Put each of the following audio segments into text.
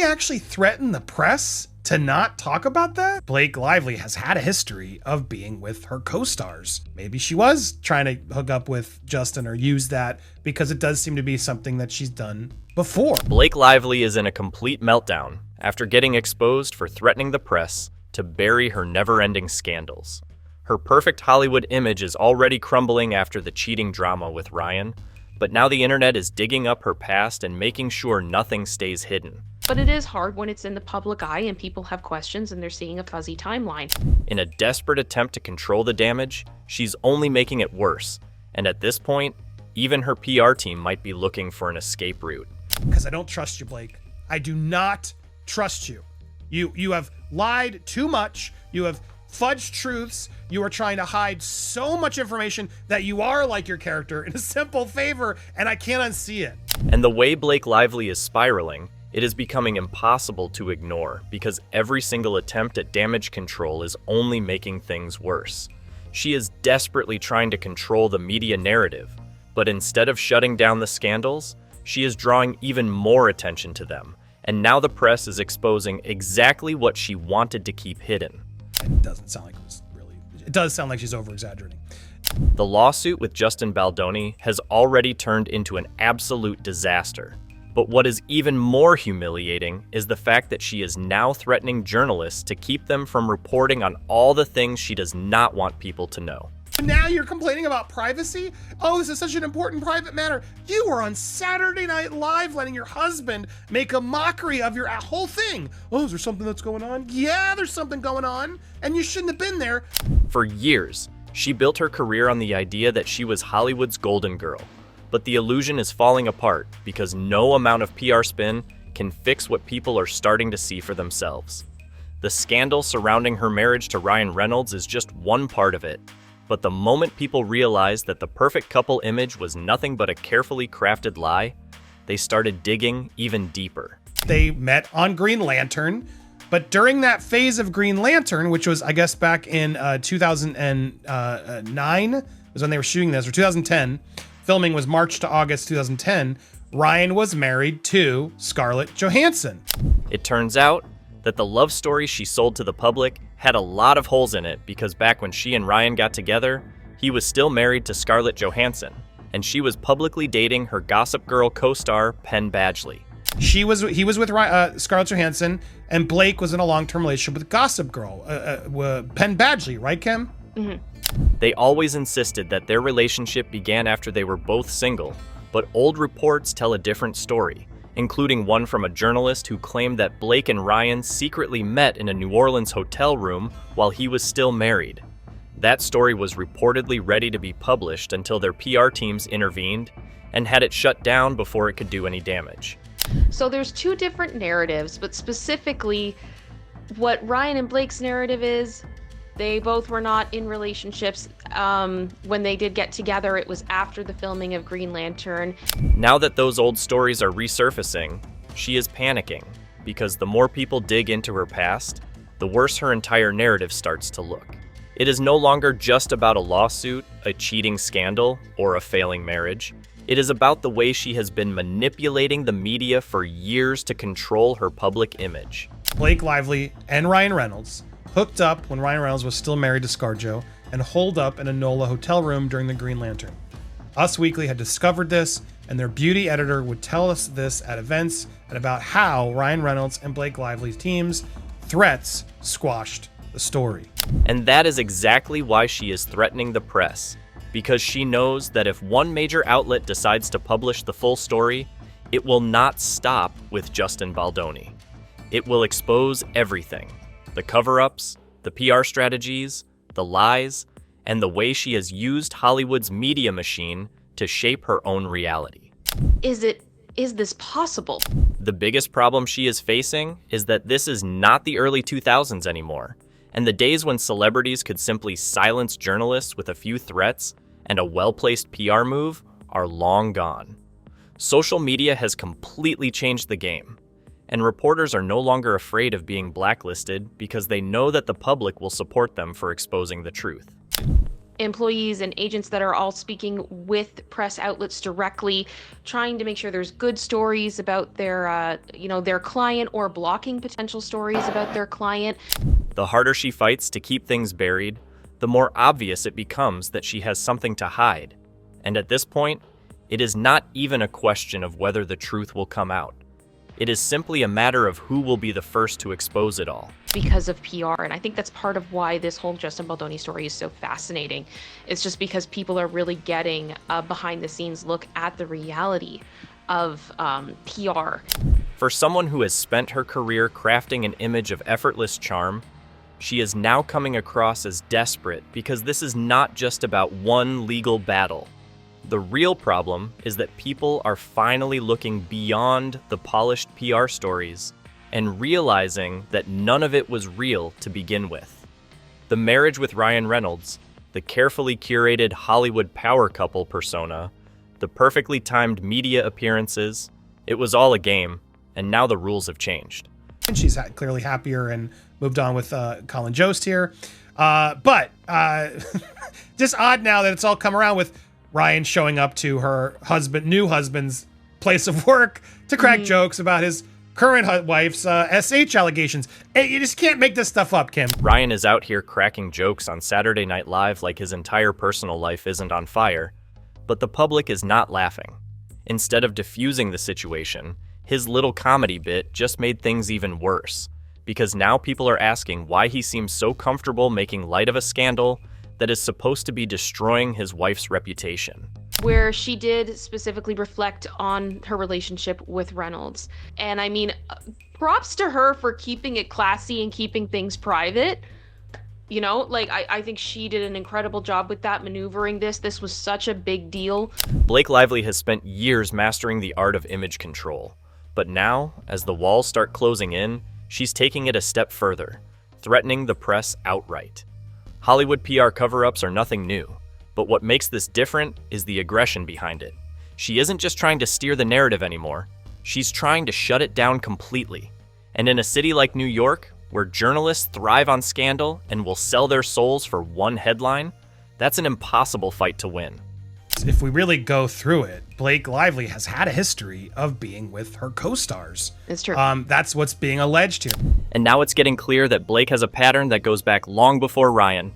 actually threaten the press to not talk about that? Blake Lively has had a history of being with her co-stars. Maybe she was trying to hook up with Justin or use that, because it does seem to be something that she's done before. Blake Lively is in a complete meltdown after getting exposed for threatening the press to bury her never-ending scandals. Her perfect Hollywood image is already crumbling after the cheating drama with Ryan, but now the internet is digging up her past and making sure nothing stays hidden. But it is hard when it's in the public eye and people have questions and they're seeing a fuzzy timeline. In a desperate attempt to control the damage, she's only making it worse. And at this point, even her PR team might be looking for an escape route. Because I don't trust you, Blake. I do not trust you. You have lied too much. You have fudged truths. You are trying to hide so much information that you are like your character in a simple favor, and I can't unsee it. And the way Blake Lively is spiraling, it is becoming impossible to ignore, because every single attempt at damage control is only making things worse. She is desperately trying to control the media narrative, but instead of shutting down the scandals, she is drawing even more attention to them, and now the press is exposing exactly what she wanted to keep hidden. It doesn't sound like it does sound like she's over-exaggerating. The lawsuit with Justin Baldoni has already turned into an absolute disaster. But what is even more humiliating is the fact that she is now threatening journalists to keep them from reporting on all the things she does not want people to know. Now you're complaining about privacy? Oh, this is such an important private matter. You were on Saturday Night Live letting your husband make a mockery of your whole thing. Oh, is there something that's going on? Yeah, there's something going on, and you shouldn't have been there. For years, she built her career on the idea that she was Hollywood's golden girl. But the illusion is falling apart because no amount of PR spin can fix what people are starting to see for themselves. The scandal surrounding her marriage to Ryan Reynolds is just one part of it. But the moment people realized that the perfect couple image was nothing but a carefully crafted lie, they started digging even deeper. They met on Green Lantern, but during that phase of Green Lantern, which was, I guess, back in 2009, was when they were shooting this, or 2010, filming was March to August 2010, Ryan was married to Scarlett Johansson. It turns out that the love story she sold to the public had a lot of holes in it, because back when she and Ryan got together, he was still married to Scarlett Johansson, and she was publicly dating her Gossip Girl co-star Penn Badgley. He was with Scarlett Johansson, and Blake was in a long-term relationship with Gossip Girl, Penn Badgley, right, Kim? Mm-hmm. They always insisted that their relationship began after they were both single, but old reports tell a different story, including one from a journalist who claimed that Blake and Ryan secretly met in a New Orleans hotel room while he was still married. That story was reportedly ready to be published until their PR teams intervened and had it shut down before it could do any damage. So there's two different narratives, but specifically what Ryan and Blake's narrative is, they both were not in relationships. When they did get together, it was after the filming of Green Lantern. Now that those old stories are resurfacing, she is panicking, because the more people dig into her past, the worse her entire narrative starts to look. It is no longer just about a lawsuit, a cheating scandal, or a failing marriage. It is about the way she has been manipulating the media for years to control her public image. Blake Lively and Ryan Reynolds hooked up when Ryan Reynolds was still married to ScarJo and holed up in a NOLA hotel room during the Green Lantern. Us Weekly had discovered this, and their beauty editor would tell us this at events and about how Ryan Reynolds and Blake Lively's team's threats squashed the story. And that is exactly why she is threatening the press, because she knows that if one major outlet decides to publish the full story, it will not stop with Justin Baldoni. It will expose everything. The cover-ups, the PR strategies, the lies, and the way she has used Hollywood's media machine to shape her own reality. Is this possible? The biggest problem she is facing is that this is not the early 2000s anymore, and the days when celebrities could simply silence journalists with a few threats and a well-placed PR move are long gone. Social media has completely changed the game, and reporters are no longer afraid of being blacklisted because they know that the public will support them for exposing the truth. employees and agents that are all speaking with press outlets directly, trying to make sure there's good stories about their, their client, or blocking potential stories about their client. The harder she fights to keep things buried, the more obvious it becomes that she has something to hide. And at this point, it is not even a question of whether the truth will come out. It is simply a matter of who will be the first to expose it all. Because of PR, and I think that's part of why this whole Justin Baldoni story is so fascinating. It's just because people are really getting a behind-the-scenes look at the reality of PR. For someone who has spent her career crafting an image of effortless charm, she is now coming across as desperate because this is not just about one legal battle. The real problem is that people are finally looking beyond the polished PR stories and realizing that none of it was real to begin with. The marriage with Ryan Reynolds, the carefully curated Hollywood power couple persona, the perfectly timed media appearances, it was all a game, and now the rules have changed. And she's clearly happier and moved on with Colin Jost here. But just odd now that it's all come around with Ryan showing up to her new husband's place of work to crack jokes about his current wife's SH allegations. You just can't make this stuff up, Kim. Ryan is out here cracking jokes on Saturday Night Live like his entire personal life isn't on fire, but the public is not laughing. Instead of diffusing the situation, his little comedy bit just made things even worse, because now people are asking why he seems so comfortable making light of a scandal that is supposed to be destroying his wife's reputation. Where she did specifically reflect on her relationship with Reynolds. And I mean, props to her for keeping it classy and keeping things private. You know, like, I think she did an incredible job with that, maneuvering this. This was such a big deal. Blake Lively has spent years mastering the art of image control. But now, as the walls start closing in, she's taking it a step further, threatening the press outright. Hollywood PR cover-ups are nothing new, but what makes this different is the aggression behind it. She isn't just trying to steer the narrative anymore, she's trying to shut it down completely. And in a city like New York, where journalists thrive on scandal and will sell their souls for one headline, that's an impossible fight to win. If we really go through it, Blake Lively has had a history of being with her co-stars. It's true. That's what's being alleged here. And now it's getting clear that Blake has a pattern that goes back long before Ryan.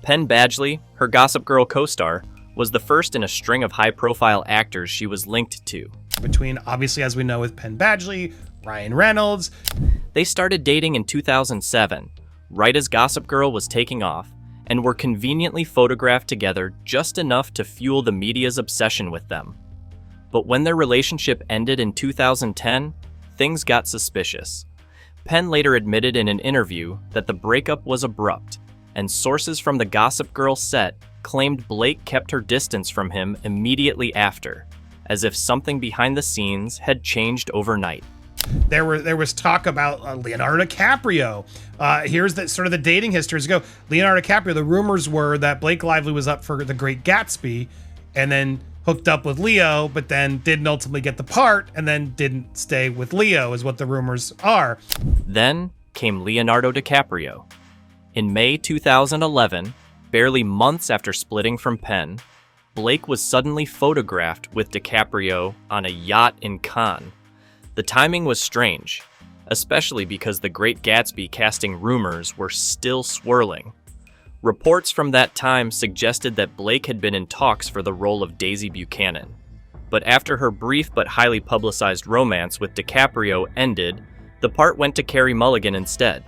Penn Badgley, her Gossip Girl co-star, was the first in a string of high-profile actors she was linked to. Between, obviously, as we know, with Penn Badgley, Ryan Reynolds. They started dating in 2007, right as Gossip Girl was taking off, and were conveniently photographed together just enough to fuel the media's obsession with them. But when their relationship ended in 2010, things got suspicious. Penn later admitted in an interview that the breakup was abrupt, and sources from the Gossip Girl set claimed Blake kept her distance from him immediately after, as if something behind the scenes had changed overnight. There was talk about Leonardo DiCaprio. Here's the sort of the dating histories go. Leonardo DiCaprio, the rumors were that Blake Lively was up for The Great Gatsby and then hooked up with Leo, but then didn't ultimately get the part and then didn't stay with Leo, is what the rumors are. Then came Leonardo DiCaprio. In May 2011, barely months after splitting from Penn, Blake was suddenly photographed with DiCaprio on a yacht in Cannes. The timing was strange, especially because The Great Gatsby casting rumors were still swirling. Reports from that time suggested that Blake had been in talks for the role of Daisy Buchanan. But after her brief but highly publicized romance with DiCaprio ended, the part went to Carey Mulligan instead.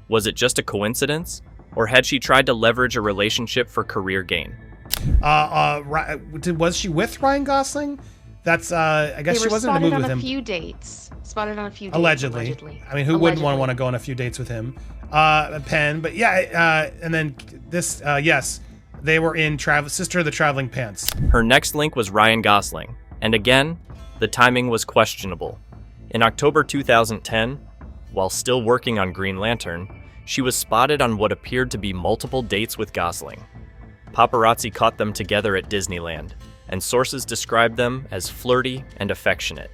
Was it just a coincidence, or had she tried to leverage a relationship for career gain? Was she with Ryan Gosling? That's I guess she wasn't in a movie with him. Spotted on a few dates. Allegedly. I mean, who wouldn't want to go on a few dates with him? Penn, but yeah, and then this, yes, they were in Sister of the Traveling Pants. Her next link was Ryan Gosling, and again, the timing was questionable. In October 2010, while still working on Green Lantern, she was spotted on what appeared to be multiple dates with Gosling. Paparazzi caught them together at Disneyland, and sources described them as flirty and affectionate.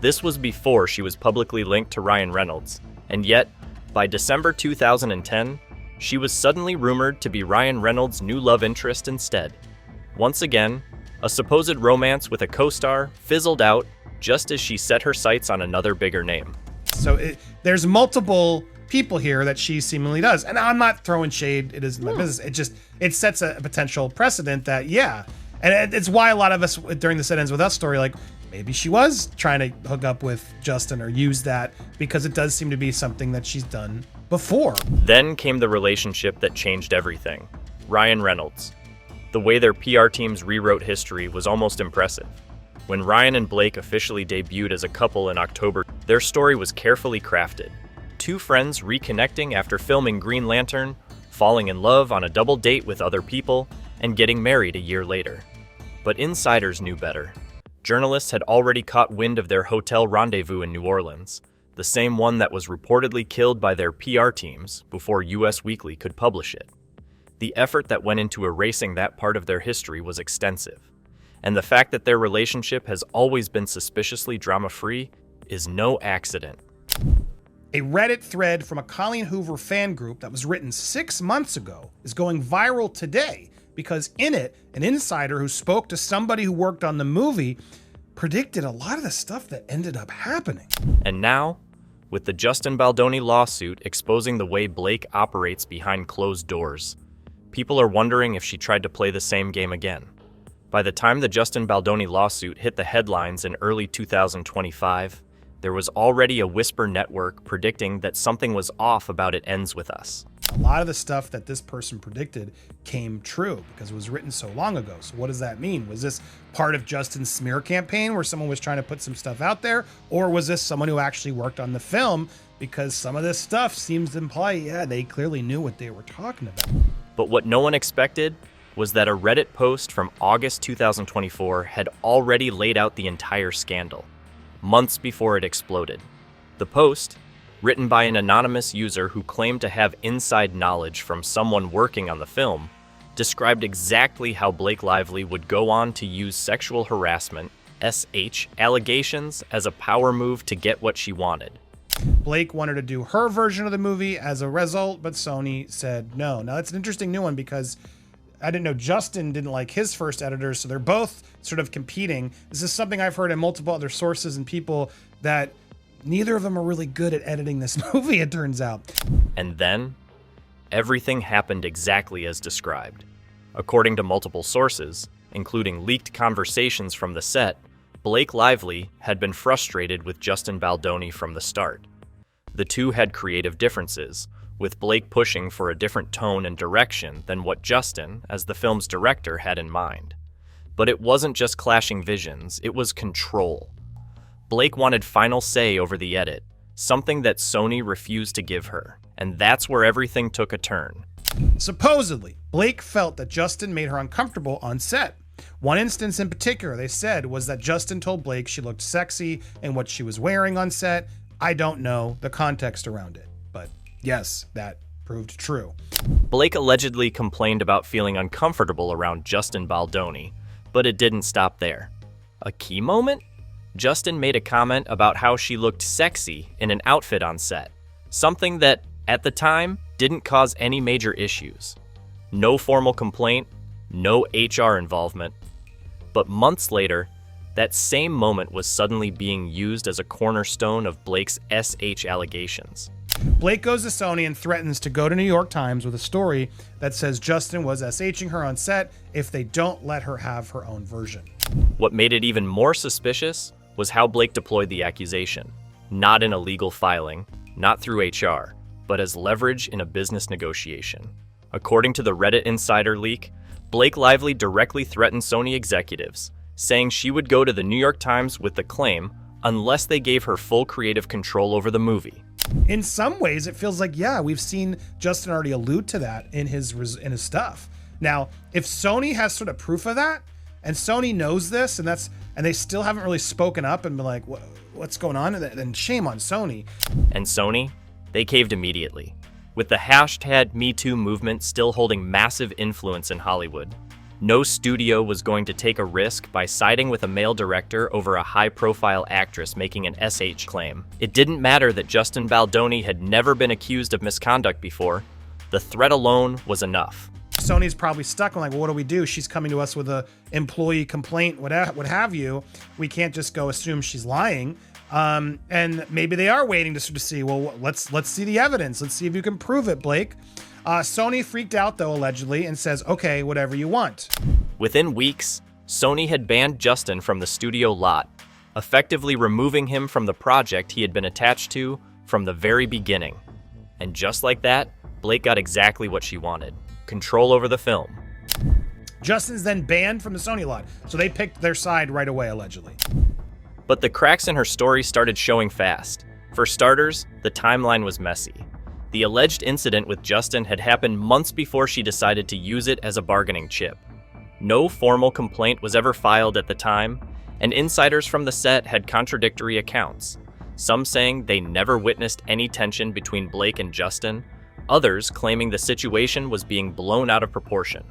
This was before she was publicly linked to Ryan Reynolds, and yet, by December 2010, she was suddenly rumored to be Ryan Reynolds' new love interest instead. Once again, a supposed romance with a co-star fizzled out just as she set her sights on another bigger name. So there's multiple people here that she seemingly does. And I'm not throwing shade. It isn't my business. It sets a potential precedent that, yeah. And it's why a lot of us during the It Ends With Us story, like, maybe she was trying to hook up with Justin or use that, because it does seem to be something that she's done before. Then came the relationship that changed everything. Ryan Reynolds. The way their PR teams rewrote history was almost impressive. When Ryan and Blake officially debuted as a couple in October, their story was carefully crafted. Two friends reconnecting after filming Green Lantern, falling in love on a double date with other people, and getting married a year later. But insiders knew better. Journalists had already caught wind of their hotel rendezvous in New Orleans, the same one that was reportedly killed by their PR teams before US Weekly could publish it. The effort that went into erasing that part of their history was extensive, and the fact that their relationship has always been suspiciously drama-free is no accident. A Reddit thread from a Colleen Hoover fan group that was written 6 months ago is going viral today because in it, an insider who spoke to somebody who worked on the movie predicted a lot of the stuff that ended up happening. And now, with the Justin Baldoni lawsuit exposing the way Blake operates behind closed doors, people are wondering if she tried to play the same game again. By the time the Justin Baldoni lawsuit hit the headlines in early 2025, there was already a whisper network predicting that something was off about It Ends With Us. A lot of the stuff that this person predicted came true because it was written so long ago. So what does that mean? Was this part of Justin's smear campaign where someone was trying to put some stuff out there? Or was this someone who actually worked on the film? Because some of this stuff seems to imply, yeah, they clearly knew what they were talking about. But what no one expected was that a Reddit post from August 2024 had already laid out the entire scandal, months before it exploded. The post, written by an anonymous user who claimed to have inside knowledge from someone working on the film, described exactly how Blake Lively would go on to use sexual harassment, SH, allegations as a power move to get what she wanted. Blake wanted to do her version of the movie as a result, but Sony said no. Now, that's an interesting new one because I didn't know Justin didn't like his first editors, so they're both sort of competing. This is something I've heard in multiple other sources and people that neither of them are really good at editing this movie, it turns out. And then, everything happened exactly as described. According to multiple sources, including leaked conversations from the set, Blake Lively had been frustrated with Justin Baldoni from the start. The two had creative differences, with Blake pushing for a different tone and direction than what Justin, as the film's director, had in mind. But it wasn't just clashing visions, it was control. Blake wanted final say over the edit, something that Sony refused to give her, and that's where everything took a turn. Supposedly, Blake felt that Justin made her uncomfortable on set. One instance in particular, they said, was that Justin told Blake she looked sexy in what she was wearing on set. I don't know the context around it, but yes, that proved true. Blake allegedly complained about feeling uncomfortable around Justin Baldoni, but it didn't stop there. A key moment? Justin made a comment about how she looked sexy in an outfit on set, something that, at the time, didn't cause any major issues. No formal complaint, no HR involvement. But months later, that same moment was suddenly being used as a cornerstone of Blake's SH allegations. Blake goes to Sony and threatens to go to New York Times with a story that says Justin was SHing her on set if they don't let her have her own version. What made it even more suspicious was how Blake deployed the accusation, not in a legal filing, not through HR, but as leverage in a business negotiation. According to the Reddit insider leak, Blake Lively directly threatened Sony executives, saying she would go to the New York Times with the claim unless they gave her full creative control over the movie. In some ways, it feels like, yeah, we've seen Justin already allude to that in his stuff. Now, if Sony has sort of proof of that, and Sony knows this, and they still haven't really spoken up and been like, what's going on? Then shame on Sony. And Sony, they caved immediately. With the hashtag #MeToo movement still holding massive influence in Hollywood, no studio was going to take a risk by siding with a male director over a high-profile actress making an SH claim. It didn't matter that Justin Baldoni had never been accused of misconduct before. The threat alone was enough. Sony's probably stuck. I'm like, well, what do we do? She's coming to us with a employee complaint, what have you. We can't just go assume she's lying. And maybe they are waiting to sort of see, well, let's see the evidence. Let's see if you can prove it, Blake. Sony freaked out, though, allegedly, and says, okay, whatever you want. Within weeks, Sony had banned Justin from the studio lot, effectively removing him from the project he had been attached to from the very beginning. And just like that, Blake got exactly what she wanted: control over the film. Justin's then banned from the Sony lot, so they picked their side right away, allegedly. But the cracks in her story started showing fast. For starters, the timeline was messy. The alleged incident with Justin had happened months before she decided to use it as a bargaining chip. No formal complaint was ever filed at the time, and insiders from the set had contradictory accounts. Some saying they never witnessed any tension between Blake and Justin, others claiming the situation was being blown out of proportion.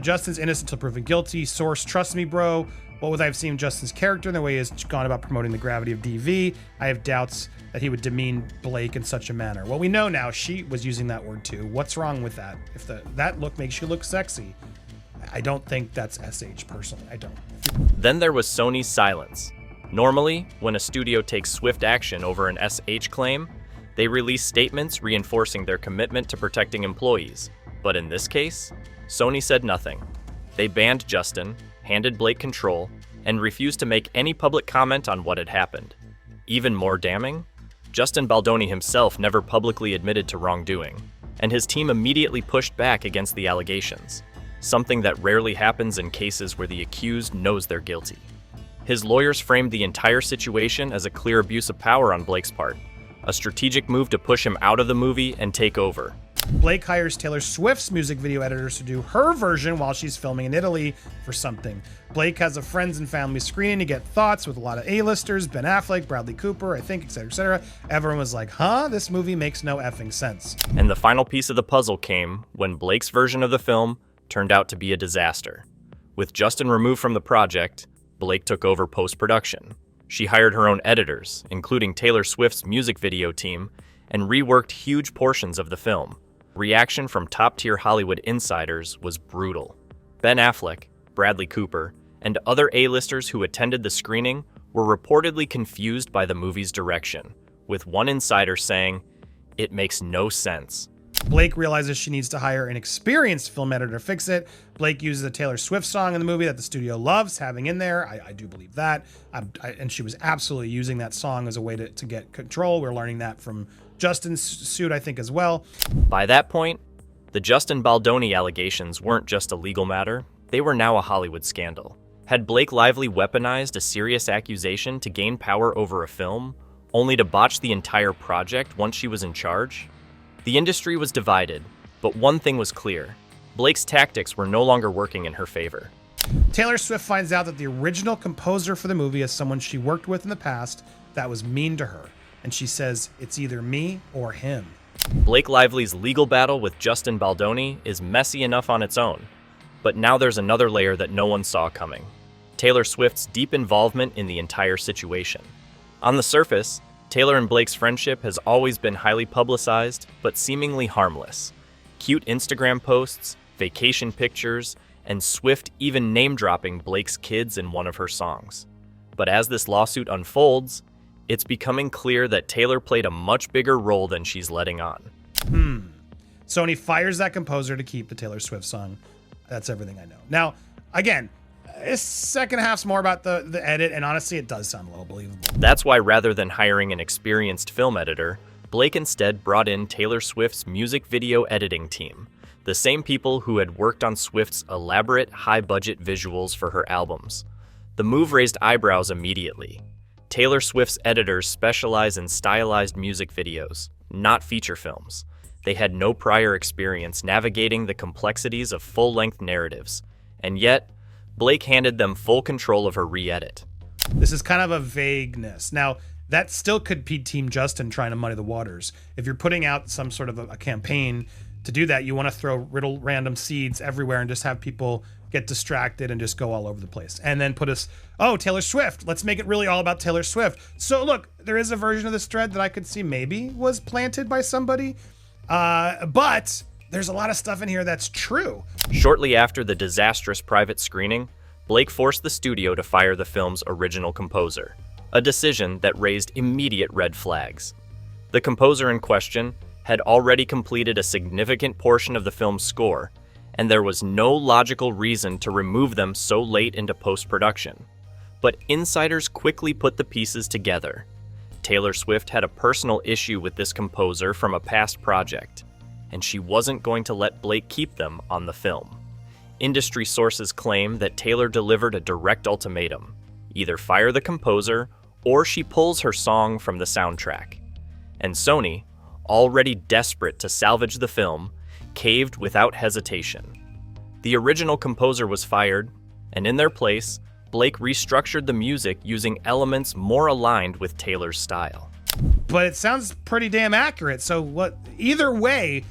Justin's innocent until proven guilty. Source, trust me, bro. What would I have seen Justin's character and the way he has gone about promoting the gravity of DV? I have doubts that he would demean Blake in such a manner. Well, we know now she was using that word too. What's wrong with that? If that look makes you look sexy, I don't think that's SH personally. I don't. Then there was Sony's silence. Normally, when a studio takes swift action over an SH claim, they release statements reinforcing their commitment to protecting employees. But in this case, Sony said nothing. They banned Justin, handed Blake control, and refused to make any public comment on what had happened. Even more damning, Justin Baldoni himself never publicly admitted to wrongdoing, and his team immediately pushed back against the allegations, something that rarely happens in cases where the accused knows they're guilty. His lawyers framed the entire situation as a clear abuse of power on Blake's part, a strategic move to push him out of the movie and take over. Blake hires Taylor Swift's music video editors to do her version while she's filming in Italy for something. Blake has a friends and family screening to get thoughts with a lot of A-listers, Ben Affleck, Bradley Cooper, I think, etc., etc. Everyone was like, huh? This movie makes no effing sense. And the final piece of the puzzle came when Blake's version of the film turned out to be a disaster. With Justin removed from the project, Blake took over post-production. She hired her own editors, including Taylor Swift's music video team, and reworked huge portions of the film. Reaction from top-tier Hollywood insiders was brutal. Ben Affleck, Bradley Cooper, and other A-listers who attended the screening were reportedly confused by the movie's direction, with one insider saying, "It makes no sense." Blake realizes she needs to hire an experienced film editor to fix it. Blake uses a Taylor Swift song in the movie that the studio loves having in there. I do believe that. And she was absolutely using that song as a way to get control. We're learning that from Justin's suit, I think, as well. By that point, the Justin Baldoni allegations weren't just a legal matter, they were now a Hollywood scandal. Had Blake Lively weaponized a serious accusation to gain power over a film, only to botch the entire project once she was in charge? The industry was divided, but one thing was clear: Blake's tactics were no longer working in her favor. Taylor Swift finds out that the original composer for the movie is someone she worked with in the past that was mean to her, and she says it's either me or him. Blake Lively's legal battle with Justin Baldoni is messy enough on its own, but now there's another layer that no one saw coming: Taylor Swift's deep involvement in the entire situation. On the surface, Taylor and Blake's friendship has always been highly publicized, but seemingly harmless. Cute Instagram posts, vacation pictures, and Swift even name-dropping Blake's kids in one of her songs. But as this lawsuit unfolds, it's becoming clear that Taylor played a much bigger role than she's letting on. Sony fires that composer to keep the Taylor Swift song. That's everything I know. Now, again, this second half's more about the edit, and honestly, it does sound a little believable. That's why rather than hiring an experienced film editor, Blake instead brought in Taylor Swift's music video editing team, the same people who had worked on Swift's elaborate, high-budget visuals for her albums. The move raised eyebrows immediately. Taylor Swift's editors specialize in stylized music videos, not feature films. They had no prior experience navigating the complexities of full-length narratives, and yet, Blake handed them full control of her re-edit. This is kind of a vagueness. Now, that still could be Team Justin trying to muddy the waters. If you're putting out some sort of a campaign to do that, you want to throw random seeds everywhere and just have people get distracted and just go all over the place. And then put us, oh, Taylor Swift. Let's make it really all about Taylor Swift. So look, there is a version of this thread that I could see maybe was planted by somebody. But there's a lot of stuff in here that's true. Shortly after the disastrous private screening, Blake forced the studio to fire the film's original composer, a decision that raised immediate red flags. The composer in question had already completed a significant portion of the film's score, and there was no logical reason to remove them so late into post-production. But insiders quickly put the pieces together. Taylor Swift had a personal issue with this composer from a past project, and she wasn't going to let Blake keep them on the film. Industry sources claim that Taylor delivered a direct ultimatum: either fire the composer or she pulls her song from the soundtrack. And Sony, already desperate to salvage the film, caved without hesitation. The original composer was fired, and in their place, Blake restructured the music using elements more aligned with Taylor's style. But it sounds pretty damn accurate. So either way,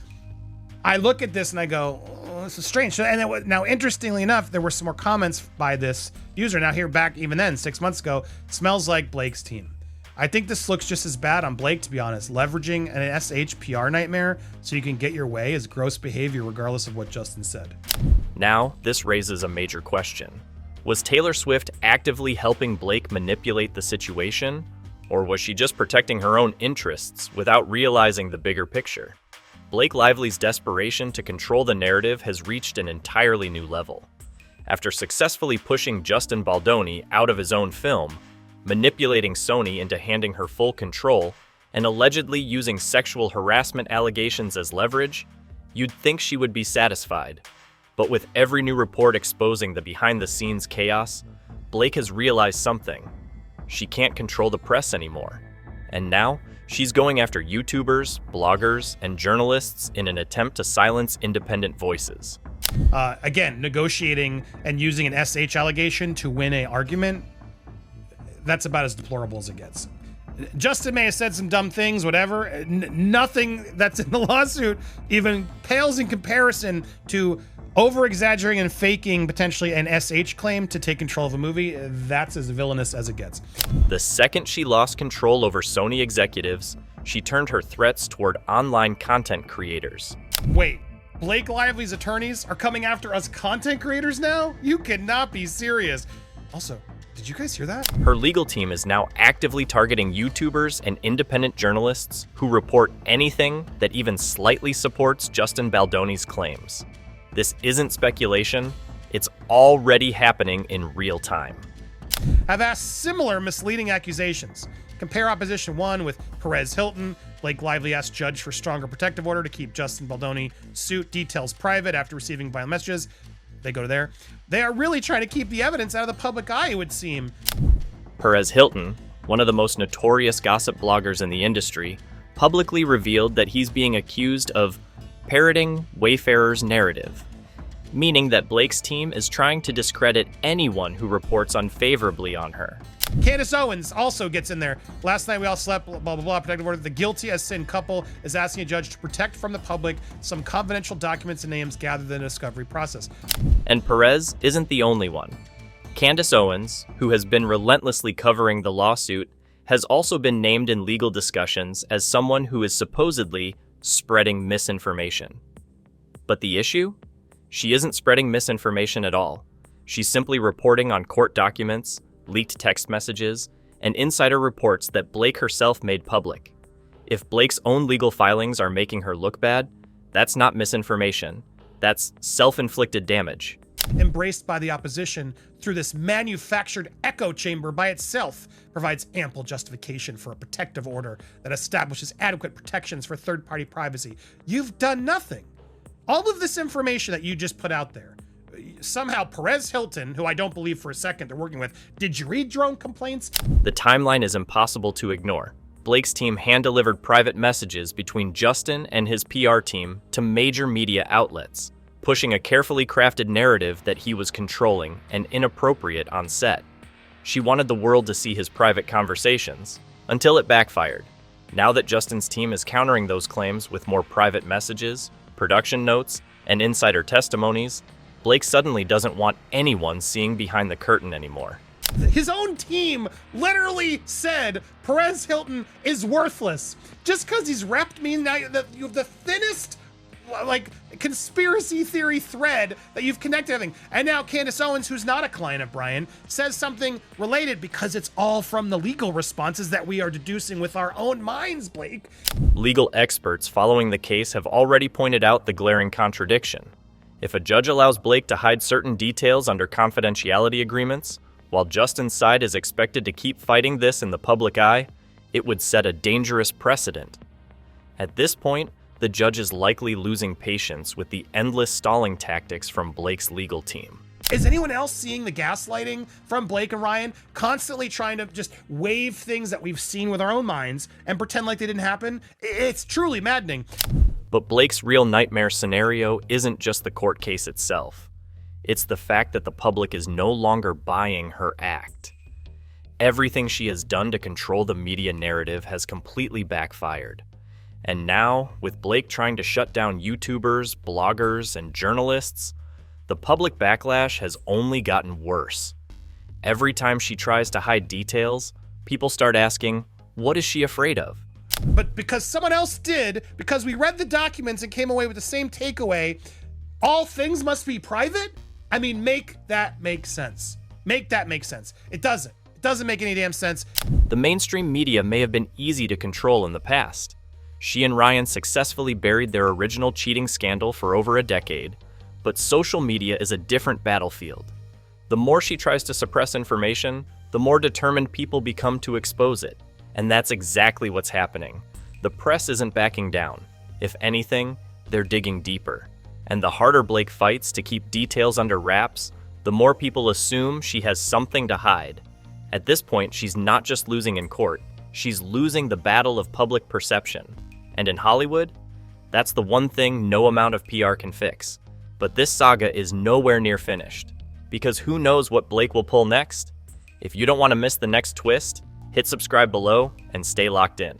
I look at this and I go, oh, this is strange. Now, interestingly enough, there were some more comments by this user. Now here back even then, 6 months ago, smells like Blake's team. I think this looks just as bad on Blake, to be honest. Leveraging an SH PR nightmare so you can get your way is gross behavior regardless of what Justin said. Now, this raises a major question. Was Taylor Swift actively helping Blake manipulate the situation, or was she just protecting her own interests without realizing the bigger picture? Blake Lively's desperation to control the narrative has reached an entirely new level. After successfully pushing Justin Baldoni out of his own film, manipulating Sony into handing her full control, and allegedly using sexual harassment allegations as leverage, you'd think she would be satisfied. But with every new report exposing the behind-the-scenes chaos, Blake has realized something. She can't control the press anymore. And now, she's going after YouTubers, bloggers, and journalists in an attempt to silence independent voices. Again, negotiating and using an SH allegation to win an argument, that's about as deplorable as it gets. Justin may have said some dumb things, whatever. Nothing that's in the lawsuit even pales in comparison to over-exaggerating and faking potentially an SH claim to take control of a movie. That's as villainous as it gets. The second she lost control over Sony executives, she turned her threats toward online content creators. Wait, Blake Lively's attorneys are coming after us content creators now? You cannot be serious. Also, did you guys hear that? Her legal team is now actively targeting YouTubers and independent journalists who report anything that even slightly supports Justin Baldoni's claims. This isn't speculation, it's already happening in real time. Have asked similar misleading accusations. Compare Opposition 1 with Perez Hilton. Blake Lively asked judge for stronger protective order to keep Justin Baldoni suit details private after receiving violent messages. They go to there. They are really trying to keep the evidence out of the public eye, it would seem. Perez Hilton, one of the most notorious gossip bloggers in the industry, publicly revealed that he's being accused of parroting Wayfarer's narrative, meaning that Blake's team is trying to discredit anyone who reports unfavorably on her. Candace Owens also gets in there. Last night we all slept, blah, blah, blah, protective order. The guilty as sin couple is asking a judge to protect from the public some confidential documents and names gathered in the discovery process. And Perez isn't the only one. Candace Owens, who has been relentlessly covering the lawsuit, has also been named in legal discussions as someone who is supposedly spreading misinformation. But the issue? She isn't spreading misinformation at all. She's simply reporting on court documents, leaked text messages, and insider reports that Blake herself made public. If Blake's own legal filings are making her look bad, that's not misinformation. That's self-inflicted damage. Embraced by the opposition through this manufactured echo chamber by itself provides ample justification for a protective order that establishes adequate protections for third-party privacy. You've done nothing. All of this information that you just put out there, somehow Perez Hilton, who I don't believe for a second they're working with, did you read your own complaints? The timeline is impossible to ignore. Blake's team hand-delivered private messages between Justin and his PR team to major media outlets, pushing a carefully crafted narrative that he was controlling and inappropriate on set. She wanted the world to see his private conversations, until it backfired. Now that Justin's team is countering those claims with more private messages, production notes, and insider testimonies, Blake suddenly doesn't want anyone seeing behind the curtain anymore. His own team literally said Perez Hilton is worthless. Just because he's repped means now you have the thinnest like conspiracy theory thread that you've connected everything. And now Candace Owens, who's not a client of Brian, says something related because it's all from the legal responses that we are deducing with our own minds, Blake. Legal experts following the case have already pointed out the glaring contradiction. If a judge allows Blake to hide certain details under confidentiality agreements, while Justin's side is expected to keep fighting this in the public eye, it would set a dangerous precedent. At this point, the judge is likely losing patience with the endless stalling tactics from Blake's legal team. Is anyone else seeing the gaslighting from Blake and Ryan, constantly trying to just wave things that we've seen with our own minds and pretend like they didn't happen? It's truly maddening. But Blake's real nightmare scenario isn't just the court case itself. It's the fact that the public is no longer buying her act. Everything she has done to control the media narrative has completely backfired. And now, with Blake trying to shut down YouTubers, bloggers, and journalists, the public backlash has only gotten worse. Every time she tries to hide details, people start asking, what is she afraid of? But because someone else did, because we read the documents and came away with the same takeaway, all things must be private? I mean, make that make sense. Make that make sense. It doesn't. It doesn't make any damn sense. The mainstream media may have been easy to control in the past. She and Ryan successfully buried their original cheating scandal for over a decade, but social media is a different battlefield. The more she tries to suppress information, the more determined people become to expose it. And that's exactly what's happening. The press isn't backing down. If anything, they're digging deeper. And the harder Blake fights to keep details under wraps, the more people assume she has something to hide. At this point, she's not just losing in court, she's losing the battle of public perception. And in Hollywood, that's the one thing no amount of PR can fix. But this saga is nowhere near finished. Because who knows what Blake will pull next? If you don't want to miss the next twist, hit subscribe below and stay locked in.